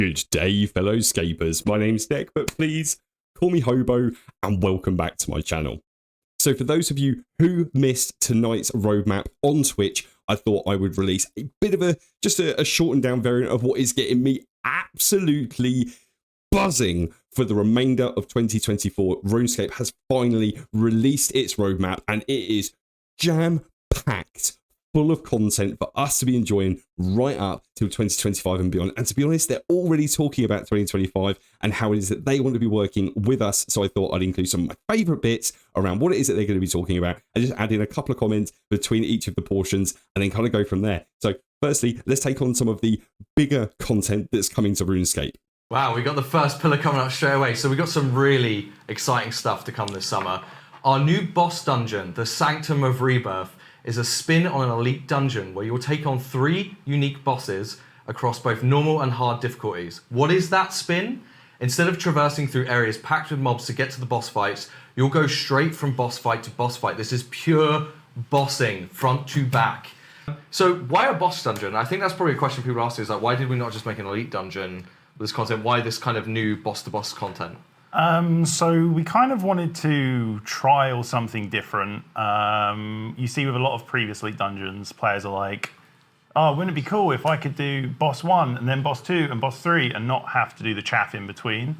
Good day, fellow scapers. My name's Nick, but please call me Hobo, and welcome back to my channel. So for those of you who missed tonight's roadmap on Twitch, I thought I would release a bit of a shortened down variant of what is getting me absolutely buzzing for the remainder of 2024. Runescape has finally released its roadmap, and it is jam-packed full of content for us to be enjoying right up till 2025 and beyond. And to be honest, they're already talking about 2025 and how it is that they want to be working with us. So I thought I'd include some of my favorite bits around what it is that they're going to be talking about, and just add in a couple of comments between each of the portions and then kind of go from there. So firstly, let's take on some of the bigger content that's coming to RuneScape. Wow, we got the first pillar coming up straight away. So we got some really exciting stuff to come this summer. Our new boss dungeon, the Sanctum of Rebirth, is a spin on an elite dungeon where you'll take on 3 unique bosses across both normal and hard difficulties. What is that spin? Instead of traversing through areas packed with mobs to get to the boss fights, you'll go straight from boss fight to boss fight. This is pure bossing, front to back. So why a boss dungeon? I think that's probably a question people ask, is like, why did we not just make an elite dungeon with this content? Why this kind of new boss-to-boss content? So we kind of wanted to trial something different. You see with a lot of previous Elite Dungeons, players are like, oh, wouldn't it be cool if I could do boss 1 and then boss 2 and boss 3 and not have to do the chaff in between?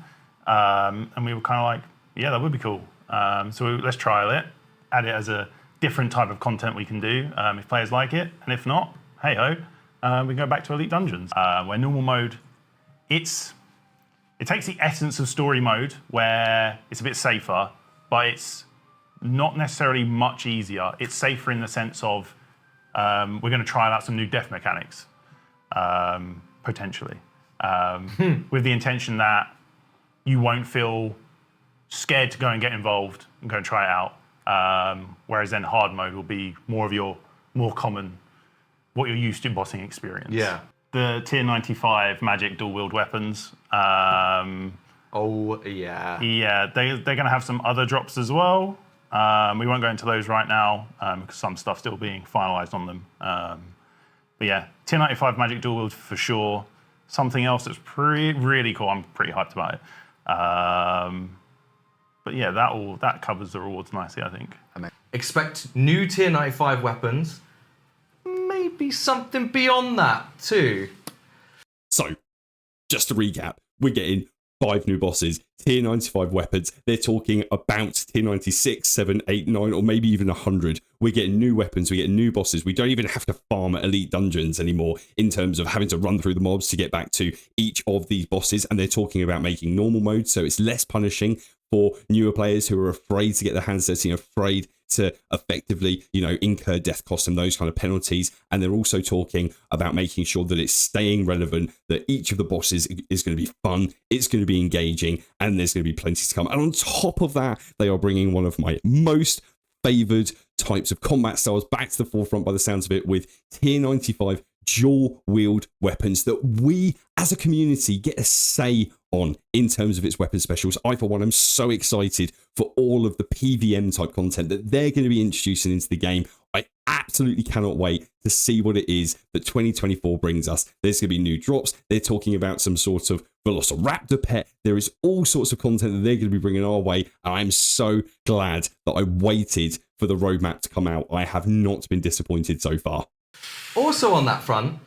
And we were kind of like, yeah, that would be cool. Let's trial it, add it as a different type of content we can do if players like it. And if not, hey-ho, we go back to Elite Dungeons, where normal mode, it takes the essence of story mode, where it's a bit safer, but it's not necessarily much easier. It's safer in the sense of we're going to try out some new death mechanics, potentially, with the intention that you won't feel scared to go and get involved and go and try it out. Whereas then hard mode will be more of your more common, what you're used to bossing experience. Yeah. The tier 95 magic dual wield weapons. Oh, yeah. Yeah, they're going to have some other drops as well. We won't go into those right now because some stuff's still being finalized on them. But yeah, tier 95 magic dual wield for sure. Something else that's really cool. I'm pretty hyped about it. But yeah, that covers the rewards nicely, I think. Expect new tier 95 weapons. Maybe something beyond that too. So, just to recap, we're getting 5 new bosses, tier 95 weapons. They're talking about tier 96, 7, 8, 9, or maybe even 100. We're getting new weapons, we get new bosses. We don't even have to farm at elite dungeons anymore in terms of having to run through the mobs to get back to each of these bosses. And they're talking about making normal mode, so it's less punishing for newer players who are afraid to get their hands dirty, afraid to effectively, incur death costs and those kind of penalties. And they're also talking about making sure that it's staying relevant, that each of the bosses is going to be fun, it's going to be engaging, and there's going to be plenty to come. And on top of that, they are bringing one of my most favoured types of combat styles back to the forefront by the sounds of it, with tier 95 dual wield weapons that we as a community get a say on in terms of its weapon specials. I, for one, am so excited for all of the PVM type content that they're going to be introducing into the game. I absolutely cannot wait to see what it is that 2024 brings us. There's going to be new drops. They're talking about some sort of Velociraptor pet. There is all sorts of content that they're going to be bringing our way. And I'm so glad that I waited for the roadmap to come out. I have not been disappointed so far. Also on that front,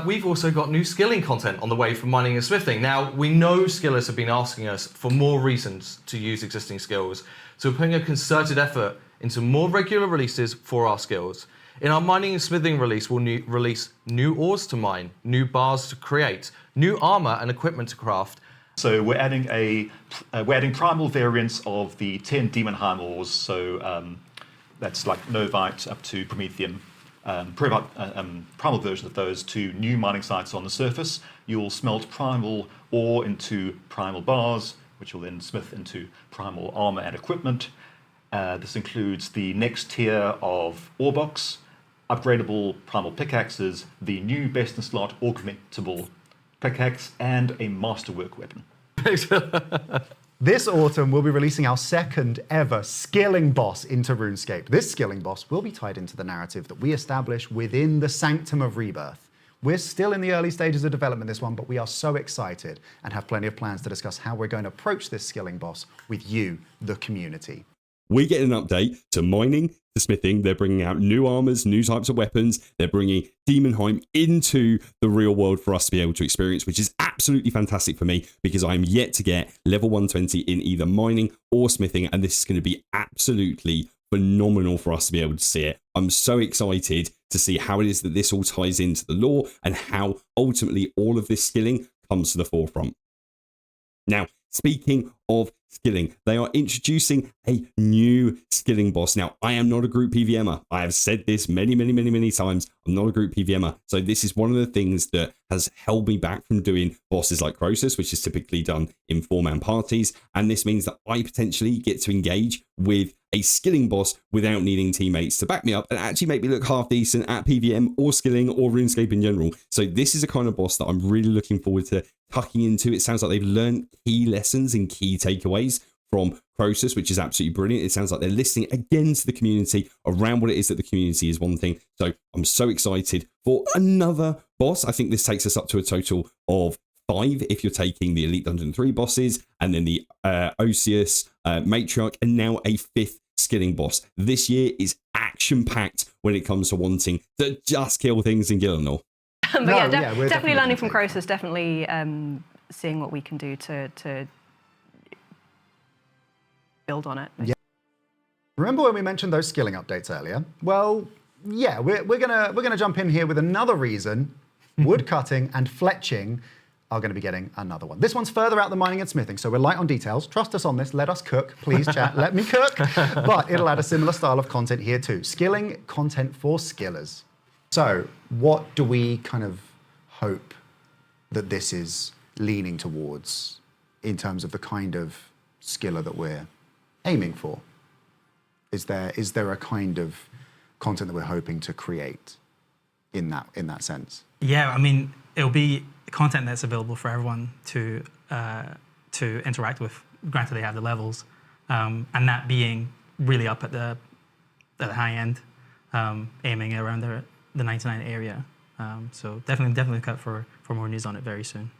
we've also got new skilling content on the way for mining and smithing. Now, we know skillers have been asking us for more reasons to use existing skills, so we're putting a concerted effort into more regular releases for our skills. In our mining and smithing release, we'll release new ores to mine, new bars to create, new armor and equipment to craft. So we're adding primal variants of the 10 Demonheim ores, so that's like Novite up to Promethium. Primal version of those to new mining sites on the surface. You'll smelt primal ore into primal bars, which will then smith into primal armor and equipment. This includes the next tier of ore box, upgradable primal pickaxes, the new best in slot augmentable pickaxe, and a masterwork weapon. This autumn, we'll be releasing our second ever skilling boss into RuneScape. This skilling boss will be tied into the narrative that we establish within the Sanctum of Rebirth. We're still in the early stages of development this one, but we are so excited and have plenty of plans to discuss how we're going to approach this skilling boss with you, the community. We get an update to mining, to smithing. They're bringing out new armors, new types of weapons. They're bringing Demonheim into the real world for us to be able to experience, which is absolutely fantastic for me because I'm yet to get level 120 in either mining or smithing, and this is going to be absolutely phenomenal for us to be able to see it. I'm so excited to see how it is that this all ties into the lore and how ultimately all of this skilling comes to the forefront. Now, speaking of skilling, they are introducing a new skilling boss. Now, I am not a group PVMer. I have said this many times. I'm not a group PVMer. So this is one of the things that has held me back from doing bosses like Croesus, which is typically done in 4-man parties. And this means that I potentially get to engage with a skilling boss without needing teammates to back me up and actually make me look half decent at PVM or skilling or RuneScape in general. So this is a kind of boss that I'm really looking forward to tucking into. It sounds like they've learned key lessons and key takeaways from Croesus, which is absolutely brilliant. It sounds like they're listening again to the community around what it is that the community is wanting. So I'm so excited for another boss. I think this takes us up to a total of 5 if you're taking the Elite Dungeon 3 bosses, and then the Osius, Matriarch, and now a 5th skilling boss. This year is action-packed when it comes to wanting to just kill things in Gillenor. But No, yeah, yeah, we're definitely learning from gonna take Croesus, definitely seeing what we can do to build on it. Yeah. Remember when we mentioned those skilling updates earlier? Well, yeah, we're gonna jump in here with another reason. Woodcutting and fletching are going to be getting another one. This one's further out than mining and smithing, so we're light on details. Trust us on this. Let us cook. Please, chat. Let me cook. But it'll add a similar style of content here too. Skilling content for skillers. So what do we kind of hope that this is leaning towards in terms of the kind of skiller that we're aiming for? Is there a kind of content that we're hoping to create in that sense? Yeah, I mean, it'll be content that's available for everyone to interact with. Granted, they have the levels, and that being really up at the high end, aiming around the 99 area. So definitely cut for more news on it very soon.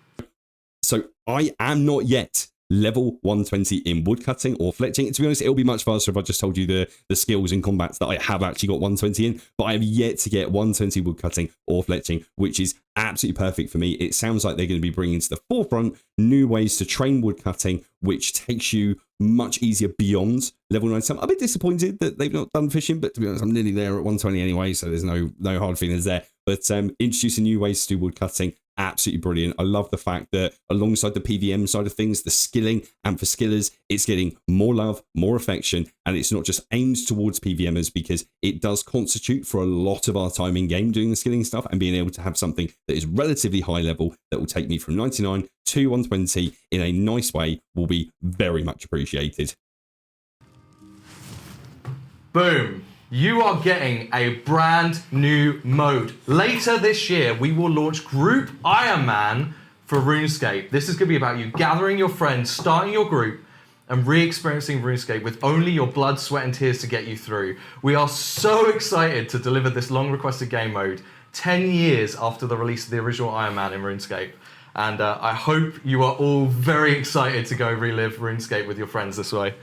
So I am not yet level 120 in woodcutting or fletching. To be honest, it'll be much faster if I just told you the skills and combats that I have actually got 120 in, but I have yet to get 120 woodcutting or fletching, which is absolutely perfect for me. It sounds like they're going to be bringing to the forefront new ways to train woodcutting, which takes you much easier beyond level 97. I'm a bit disappointed that they've not done fishing, but to be honest, I'm nearly there at 120 anyway, so there's no hard feelings there. But introducing new ways to do woodcutting, absolutely brilliant. I love the fact that alongside the PVM side of things, the skilling and for skillers, it's getting more love, more affection, and it's not just aimed towards PVMers, because it does constitute for a lot of our time in game doing the skilling stuff, and being able to have something that is relatively high level that will take me from 99 to 120 in a nice way will be very much appreciated. Boom. You are getting a brand new mode. Later this year, we will launch Group Iron Man for RuneScape. This is going to be about you gathering your friends, starting your group, and re-experiencing RuneScape with only your blood, sweat, and tears to get you through. We are so excited to deliver this long-requested game mode 10 years after the release of the original Iron Man in RuneScape. And I hope you are all very excited to go relive RuneScape with your friends this way.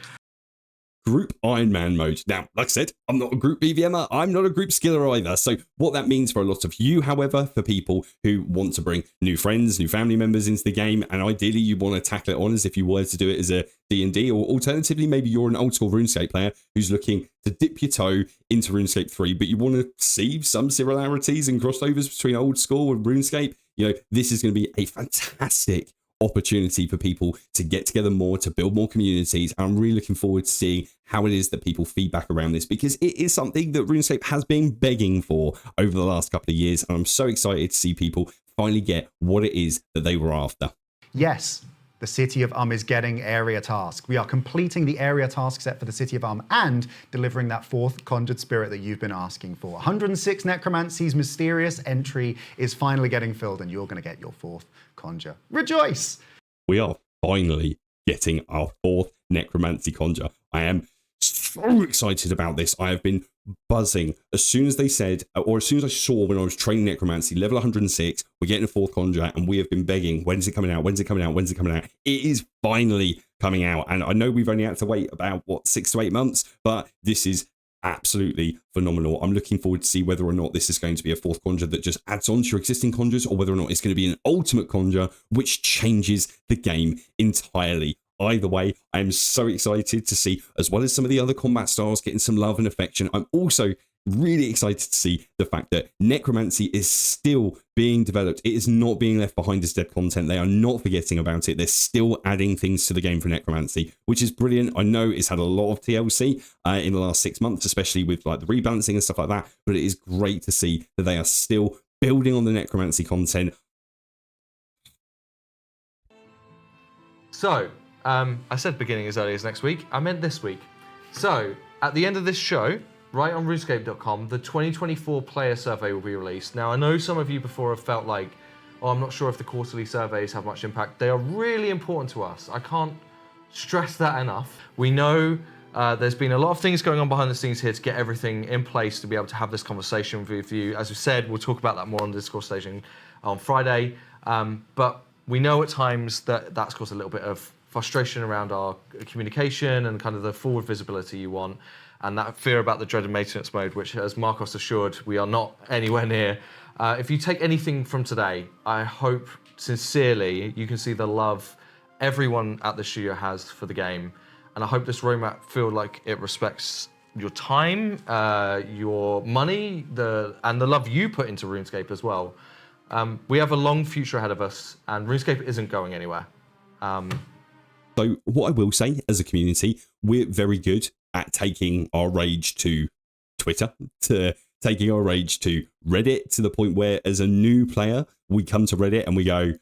Group Iron Man mode. Now, like I said, I'm not a group BVMer, I'm not a group skiller either. So what that means for a lot of you, however, for people who want to bring new friends, new family members into the game, and ideally you want to tackle it on as if you were to do it as a D&D, or alternatively, maybe you're an old school RuneScape player who's looking to dip your toe into RuneScape 3, but you want to see some similarities and crossovers between old school and RuneScape, you know, this is going to be a fantastic opportunity for people to get together more, to build more communities. I'm really looking forward to seeing how it is that people feedback around this, because it is something that RuneScape has been begging for over the last couple of years, and I'm so excited to see people finally get what it is that they were after. Yes, the City of is getting area task. We are completing the area task set for the City of and delivering that 4th conjured spirit that you've been asking for. 106 Necromancy's mysterious entry is finally getting filled, and you're going to get your 4th conjure. Rejoice! We are finally getting our 4th Necromancy conjure. I am so excited about this. I have been buzzing as soon as they said, or as soon as I saw when I was training necromancy, level 106, we're getting a 4th conjure, and we have been begging, when's it coming out? When's it coming out? When's it coming out? It is finally coming out, and I know we've only had to wait about 6 to 8 months, but this is absolutely phenomenal. I'm looking forward to see whether or not this is going to be a 4th conjure that just adds on to your existing conjures, or whether or not it's going to be an ultimate conjure which changes the game entirely. Either way, I am so excited to see, as well as some of the other combat styles getting some love and affection, I'm also really excited to see the fact that necromancy is still being developed. It is not being left behind as dead content. They are not forgetting about it. They're still adding things to the game for necromancy, which is brilliant. I know it's had a lot of TLC in the last 6 months, especially with like the rebalancing and stuff like that, but it is great to see that they are still building on the necromancy content. So, I said beginning as early as next week. I meant this week. So, at the end of this show, right on Runescape.com, the 2024 player survey will be released. Now, I know some of you before have felt like, oh, I'm not sure if the quarterly surveys have much impact. They are really important to us. I can't stress that enough. We know there's been a lot of things going on behind the scenes here to get everything in place to be able to have this conversation with you. As we said, we'll talk about that more on the Discord station on Friday. But we know at times that that's caused a little bit of frustration around our communication and kind of the forward visibility you want, and that fear about the dreaded maintenance mode, which, as Marcos assured, we are not anywhere near. If you take anything from today, I hope sincerely you can see the love everyone at the studio has for the game, and I hope this roadmap feel like it respects your time, your money, and the love you put into RuneScape as well. We have a long future ahead of us, and RuneScape isn't going anywhere. So what I will say, as a community, we're very good at taking our rage to Twitter, to taking our rage to Reddit, to the point where, as a new player, we come to Reddit and we go,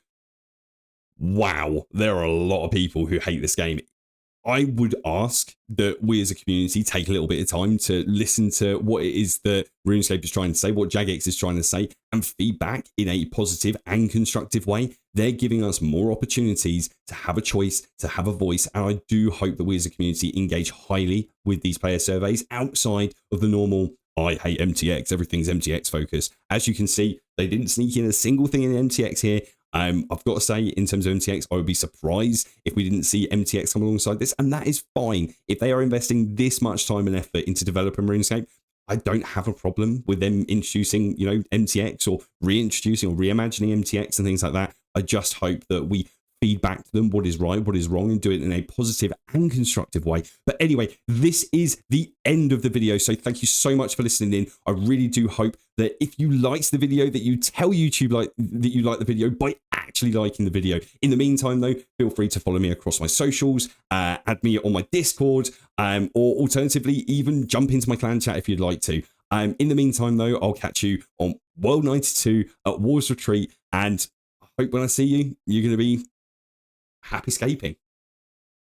wow, there are a lot of people who hate this game. I would ask that we as a community take a little bit of time to listen to what it is that RuneScape is trying to say, what Jagex is trying to say, and feedback in a positive and constructive way. They're giving us more opportunities to have a choice, to have a voice, and I do hope that we as a community engage highly with these player surveys outside of the normal I hate MTX, everything's MTX focus. As you can see, they didn't sneak in a single thing in MTX here. I've got to say, in terms of MTX, I would be surprised if we didn't see MTX come alongside this, and that is fine. If they are investing this much time and effort into developing RuneScape, I don't have a problem with them introducing, MTX, or reintroducing or reimagining MTX and things like that. I just hope that we feed back to them what is right, what is wrong, and do it in a positive and constructive way. But anyway, this is the end of the video, so thank you so much for listening in. I really do hope that if you liked the video, that you tell YouTube that you like the video by actually liking the video. In the meantime, though, feel free to follow me across my socials, add me on my Discord, or alternatively, even jump into my clan chat if you'd like to. In the meantime, though, I'll catch you on World 92 at War's Retreat, and I hope when I see you, you're going to be happy scaping.